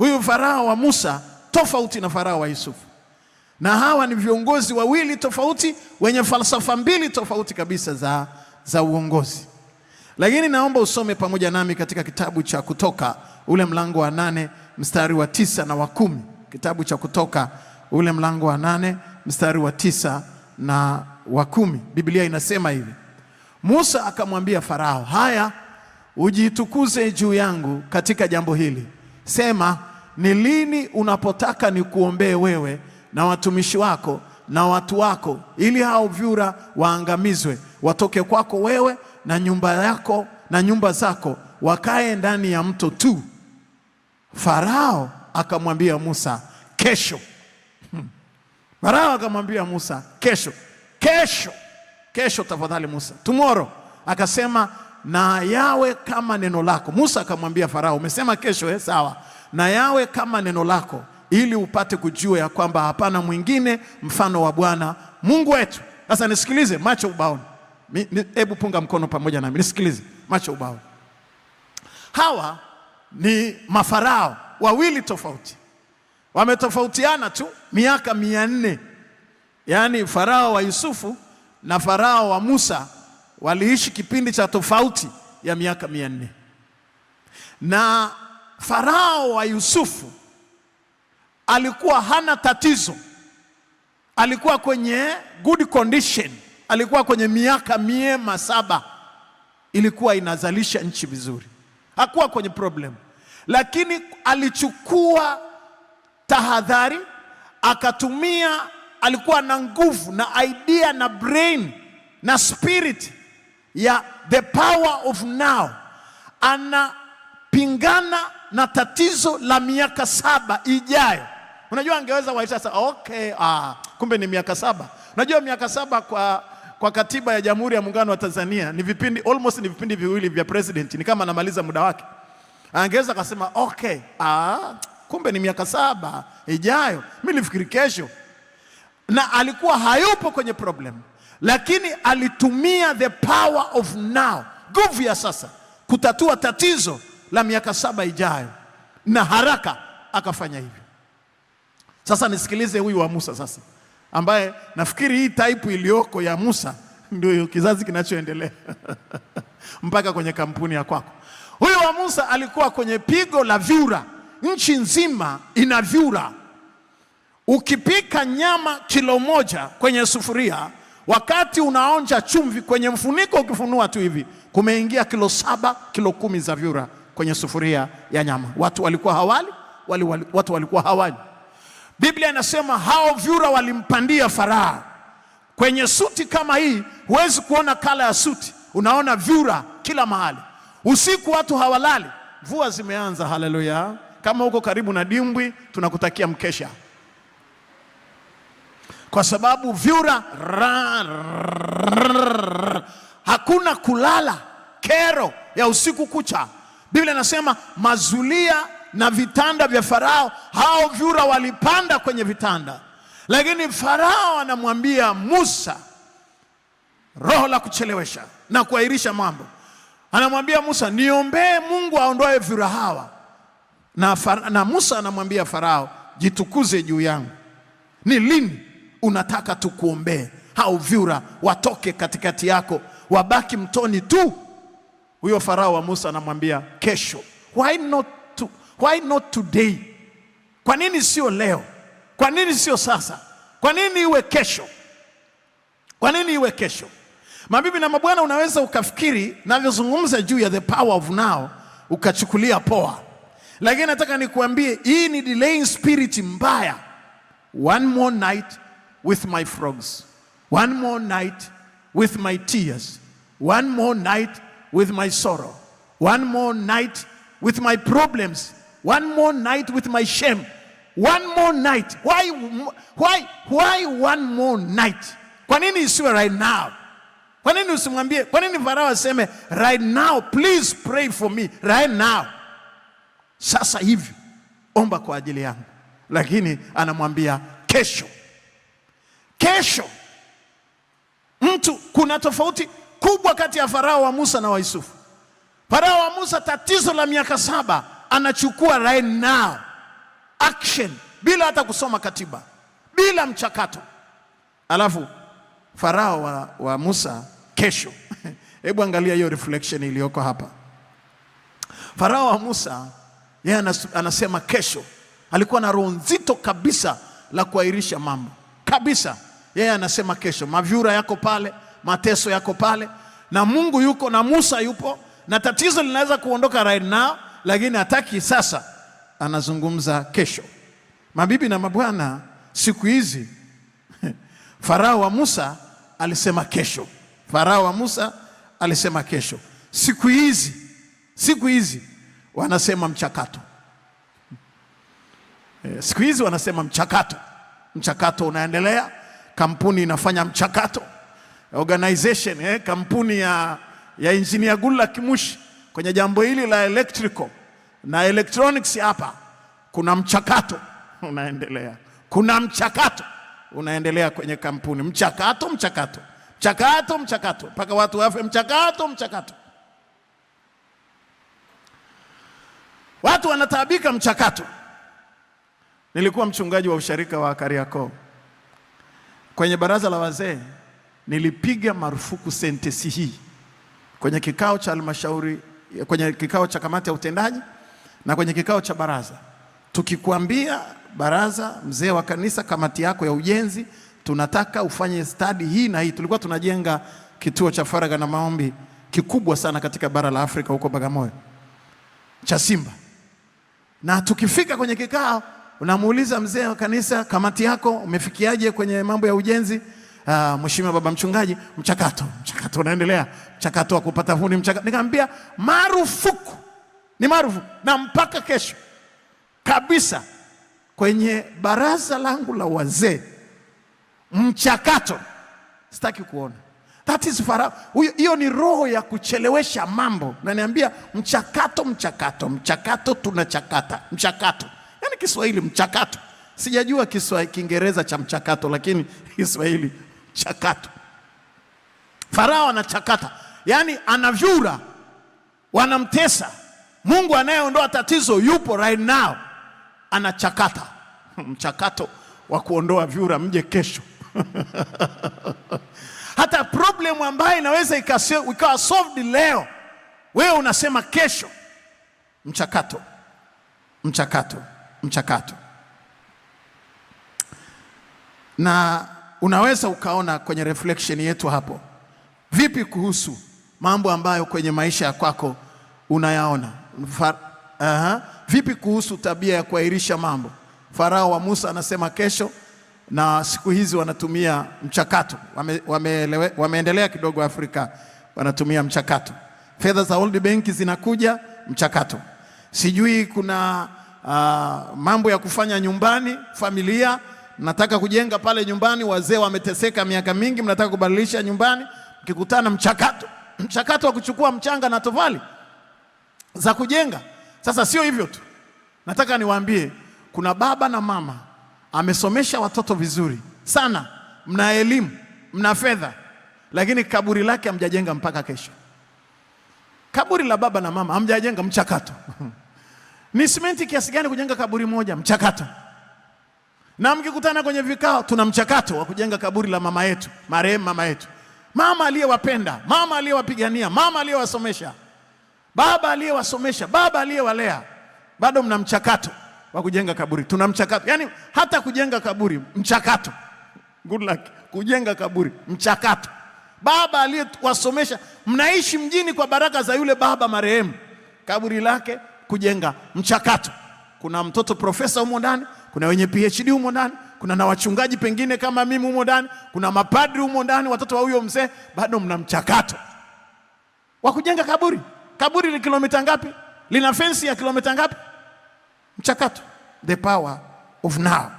Huyu Farao wa Musa tofauti na Farao wa Yusufu, na hawa ni viongozi wawili tofauti wenye falsafa mbili tofauti kabisa za uongozi. Lakini naomba usome pamoja nami katika kitabu cha Kutoka ule mlango wa 8 mstari wa 9 na wa 10. Kitabu cha Kutoka ule mlango wa 8 mstari wa 9 na wa 10. Biblia inasema hivi: Musa akamwambia Farao, haya, ujitukuze juu yangu katika jambo hili. Sema, ni lini unapotaka nikuombee wewe na watumishi wako na watu wako, ili hao vyura waangamizwe, watoke kwako wewe na nyumba yako na nyumba zako, wakae ndani ya mto tu? Farao akamwambia Musa, kesho. Farao akamwambia Musa, kesho. Kesho tafadhali Musa, tomorrow. Akasema, na yawe kama neno lako. Musa akamwambia Farao, umesema kesho, sawa, na yawe kama neno lako, ili upate kujua ya kwamba hapana mwingine mfano wa Bwana Mungu wetu. Sasa nisikilize, macho ubaoni. Hebu punga mkono pamoja nami, nisikilize, macho ubaoni. Hawa ni mafarao wawili tofauti, wametofautiana tu miaka 400. Yaani Farao wa Yusufu na Farao wa Musa waliishi kipindi cha tofauti ya miaka 400. Na Farao wa Yusufu alikuwa hana tatizo, alikuwa kwenye good condition, alikuwa kwenye miaka miema 7 ilikuwa inazalisha nchi vizuri, hakuwa kwenye problem. Lakini alichukua tahadhari, akatumia, alikuwa na nguvu na idea na brain na spirit ya the power of now. Anapingana na tatizo la miaka 7 ijayo. Unajua angeweza waita sasa, okay, kumbe ni miaka 7. Unajua miaka 7 kwa katiba ya Jamhuri ya Muungano wa Tanzania ni vipindi, almost ni vipindi viwili vya president, ni kama anamaliza muda wake. Angeweza akasema, okay, kumbe ni miaka 7 ijayo, mimi nilifikiri kesho. Na alikuwa hayupo kwenye problem, lakini alitumia the power of now, nguvu ya sasa, kutatua tatizo la miaka 7 ijayo, na haraka akafanya hivyo. Sasa nisikilize huyu wa Musa sasa, ambaye nafikiri hii type iliyoko ya Musa ndio kizazi kinachoendelea mpaka kwenye kampuni ya kwako. Huyu wa Musa alikuwa kwenye pigo la vyura. Nchi nzima ina vyura. Ukipika nyama kilo 1 kwenye sufuria, wakati unaonja chumvi kwenye mfuniko, ukifunua tu hivi, kumeingia kilo 7, kilo 10 za vyura kwenye sufuria ya nyama. Watu walikuwa hawali, watu walikuwa hawali. Biblia inasema hao vyura walimpandia Farao. Kwenye suti kama hii huwezi kuona kala ya suti, unaona vyura kila mahali. Usiku watu hawalali, mvua zimeanza. Haleluya! Kama uko karibu na dimbwi, tunakutakia mkesha, kwa sababu vyura hakuna kulala, kero ya usiku kucha. Biblia inasema mazulia na vitanda vya Farao, hao vyura walipanda kwenye vitanda. Lakini Farao anamwambia Musa, roho la kuchelewesha na kuahirisha mambo, anamwambia Musa, niombee Mungu aondoe vyura hawa. Na Musa anamwambia Farao, jitukuze juu yangu. Ni lini unataka tukuombee hao vyura watoke katikati yako, wabaki mtoni tu? Huyo Farao wa Musa anamwambia, kesho. Why not today? Kwa nini sio leo? Kwa nini sio sasa? Kwa nini iwe kesho? Kwa nini iwe kesho? Mabibi na mabwana, unaweza ukafikiri navyozungumza juu ya the power of now ukachukulia poa, lakini nataka nikuambie hii ni delaying spirit mbaya. One more night with my frogs, one more night with my tears, one more night with my sorrow, one more night with my problems, one more night with my shame, one more night. Why one more night? Kwa nini isiwe right now? Kwa nini usimwambie? Kwa nini Farao aseme right now, please pray for me right now, sasa hivi omba kwa ajili yangu? Lakini anamwambia kesho. Kesho. Kuna tofauti kubwa kati ya Farao wa Musa na wa Yusufu. Farao wa Musa, tatizo la miaka 7 anachukua right now. action, bila hata kusoma katiba, bila mchakato. Alafu Farao wa Musa kesho hebu angalia hiyo reflection iliyoko hapa. Farao wa Musa yeye anasema kesho. Alikuwa na roho nzito kabisa la kuahirisha mambo kabisa. Yeye anasema kesho. Mavyura yako pale, mateso yako pale, na Mungu yuko na Musa yupo, na tatizo linaweza kuondoka right now, lakini hataki sasa. Anazungumza kesho. Mabibi na mabwana, siku hizi Farao wa Musa alisema kesho. Farao wa Musa alisema kesho. Siku hizi wanasema mchakato. Siku hizi wanasema mchakato. Mchakato unaendelea, kampuni inafanya mchakato. Organization, kampuni ya Engineer Goodluck Mushi kwenye jambo hili la electrical na electronics hapa, kuna mchakato unaendelea. Kuna mchakato unaendelea kwenye kampuni. Mchakato mpaka watu wafe. Mchakato. Watu wanataabika mchakato. Nilikuwa mchungaji wa usharika wa Kariakoo. Kwenye baraza la wazee nilipiga marufuku sentensi hii kwenye kikao cha halmashauri, kwenye kikao cha kamati ya utendaji na kwenye kikao cha baraza. Tukikwambia baraza, mzee wa kanisa, kamati yako ya ujenzi, tunataka ufanye study hii na hii. Tulikuwa tunajenga kituo cha faragha na maombi kikubwa sana katika bara la Afrika huko Bagamoyo cha Simba. Na tukifika kwenye kikao, unamuuliza mzee wa kanisa, kamati yako umefikiaje kwenye mambo ya ujenzi? Mheshimiwa baba mchungaji, mchakato unaendelea. Mchakato wa kupata huni, nikamwambia marufuku. Ni marufuku na mpaka kesho kabisa kwenye baraza langu la wazee. Mchakato sitaki kuona. That is Farao. Hiyo ni roho ya kuchelewesha mambo. Na niambia mchakato tunachakata. Mchakato. Yaani Kiswahili mchakato. Sijajua Kiingereza cha mchakato, lakini Kiswahili mchakato. Farao anachakata. Yaani anavyura, wanamtesa. Mungu anayeondoa tatizo yupo right now. Anachakata. Mchakato wa kuondoa vyura, mje kesho. Hata problem ambayo inaweza ikawa solved leo, wewe unasema kesho. Mchakato. Na unaweza ukaona kwenye reflection yetu hapo, vipi kuhusu mambo ambayo kwenye maisha ya kwako unayaona? Vipi kuhusu tabia ya kuahirisha mambo? Farao wa Musa anasema kesho, na siku hizi wanatumia mchakato. Wameendelea kidogo Afrika, wanatumia mchakato. Fedha za World Bank zinakuja, mchakato. Sijui kuna mambo ya kufanya nyumbani, familia, nataka kujenga pale nyumbani, wazee wameteseka miaka mingi, mnataka kubadilisha nyumbani, mkikutana mchakato wa kuchukua mchanga na tofali za kujenga. Sasa sio hivyo tu, nataka niwaambie, kuna baba na mama amesomesha watoto vizuri sana, mna elimu, mna fedha, lakini kaburi lake hamjajenga mpaka kesho. Kaburi la baba na mama hamjajenga, mchakato. Ni simenti kiasi gani kujenga kaburi moja? Mchakato. Na mkikutana kwenye vikao, tuna mchakato wa kujenga kaburi la mama yetu, marehemu mama yetu, mama aliyewapenda, mama aliyewapigania, mama aliyewasomesha, baba aliyewasomesha, baba aliyewalea. Bado mna mchakato wa kujenga kaburi. Tuna mchakato. Yaani hata kujenga kaburi mchakato. Good luck. Kujenga kaburi mchakato. Baba aliyewasomesha, mnaishi mjini kwa baraka za yule baba marehemu, kaburi lake kujenga mchakato. Kuna mtoto profesa humo ndani, kuna wenye PhD humo ndani, kuna na wachungaji pengine kama mimi humo ndani, kuna mapadri humo ndani, watoto wa huyo mzee. Bado mna mchakato wa kujenga kaburi. Kaburi ni kilomita ngapi? Lina fensi ya kilomita ngapi? Mchakato. The power of now.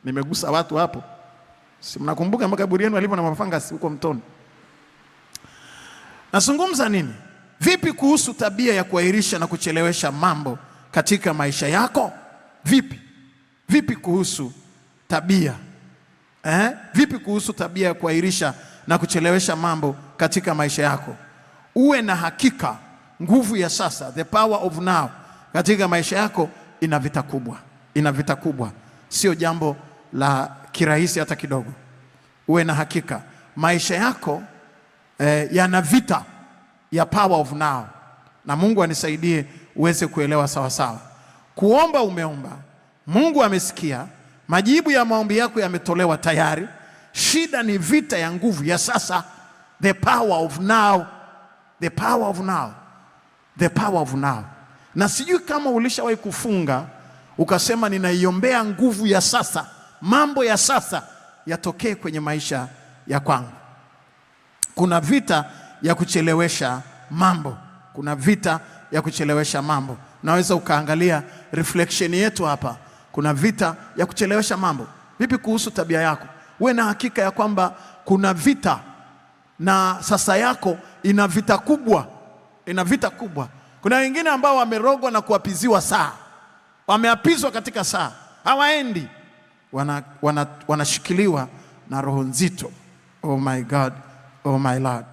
Nimegusa watu hapo. Si mnakumbuka makaburi yenu yalivyo na mafangasi huko mtoni? Nazungumza nini? Vipi kuhusu tabia ya kuahirisha na kuchelewesha mambo katika maisha yako? Vipi kuhusu tabia? Vipi kuhusu tabia ya kuahirisha na kuchelewesha mambo katika maisha yako? Uwe na hakika nguvu ya sasa, the power of now, katika maisha yako ina vita kubwa. ina vita kubwa, sio jambo la kirahisi hata kidogo. Uwe na hakika maisha yako yana vita ya power of now, na Mungu anisaidie uweze kuelewa sawa sawa. Kuomba umeomba, Mungu amesikia, majibu ya maombi yako yametolewa tayari. Shida ni vita ya nguvu ya sasa, the power of now, the power of now, the power of now. Na sijui kama ulishawahi kufunga ukasema ninaiombea nguvu ya sasa, mambo ya sasa yatokee kwenye maisha ya kwangu. Kuna vita ya kuchelewesha mambo, kuna vita ya kuchelewesha mambo. Naweza ukaangalia reflection yetu hapa, kuna vita ya kuchelewesha mambo. Vipi kuhusu tabia yako? Uwe na hakika ya kwamba kuna vita, na sasa yako ina vita kubwa, ina vita kubwa. Kuna wengine ambao wamerogwa na kuapiziwa saa, wameapizwa katika saa, hawaendi, wanashikiliwa na roho nzito. Oh my God, oh my Lord.